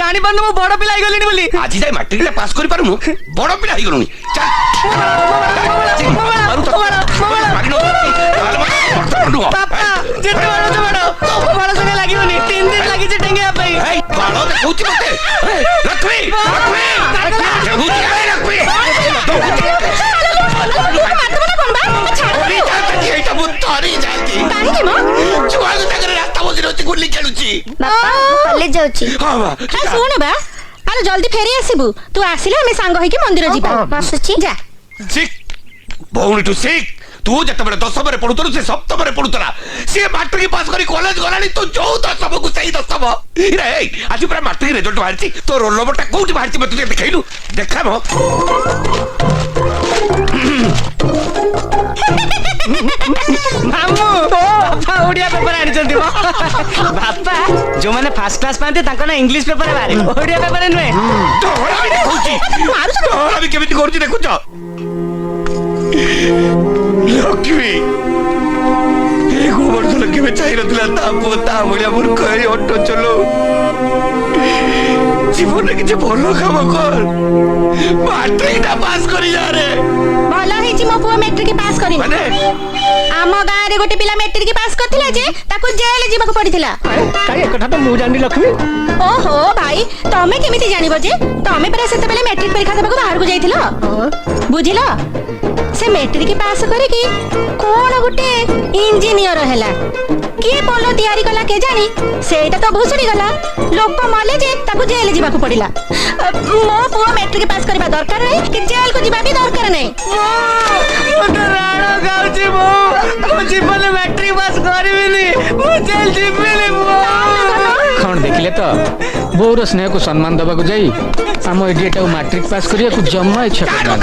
जानी पारनु मो बड़ पिला गलिनी बोली आज जाय मैट्रिक पास करि पारुनु बड़ पिला ही गलुनी पापा जेते बड़ तो बड़ बड़ संगे लागिवनी 3 दिन लागि जे टेंगे आपई ए बालो देखौची मते रखवी कॉलेज जाउची सुन बा अरे जल्दी फेरी आसीबू तू आसिले हमें सांग होई के मंदिर जीबा आसुची जा सिक भौणी टू सिक तू जते बड़े 10 बरे पढुतरो से 7 बरे पढुतरा से मैट्रिक पास करी कॉलेज गलानी तो जो 10 को सही 10 रे आज पूरा मैट्रिक रिजल्ट बाहरची तो रोल नंबरटा कोठी बाहरची मते देखैलु देखा मो मामू बापा ओडिया पेपर आनी चंदी बापा जो माने फर्स्ट क्लास पाते तांको ना इंग्लिश पेपर बारे ओडिया पेपर नुए तोरा भी देखौची तोरा भी केमिति करची देखुछ लक्ष्मी एक वर्ष लगे में चाहिए रतला ता बड़िया मूर्ख है ऑटो चलो जीवन में किसी भलो काम कर मैट्रिक ना पास करी जा रे भला हे जी मो पुआ मैट्रिक पास करी माने आम गाँ रे गोटे पिला मैट्रिक पास करथिला जे ताको जेल जीवा को पड़िथिला काई एकठा तो मु जानि लक्ष्मी ओहो भाई तमे केमिति जानिबो जे तमे परा सेते बेले मैट्रिक परीक्षा देबा को बाहर को जाइथिलो बुझिलो से मैट्रिक पास करे कि कोन गुटे इंजीनियर हैला के पोलो तयारी कला के जानी सेटा तो भुसुड़ी गला लोक मले जे ताको जेल जीवा को पड़िला मो पुआ मैट्रिक पास करबा दरकार है कि जेल को जीवा भी दरकार नहीं मोटे राणो गाउची मो जीवन में मैट्रिक पास करबिनी मो जेल जीबिनी मो कौन देखिले तो बोर स्नेह को सम्मान दबा को जाई आम एडिएटा मैट्रिक पास करिया को जम्मा इच्छा करना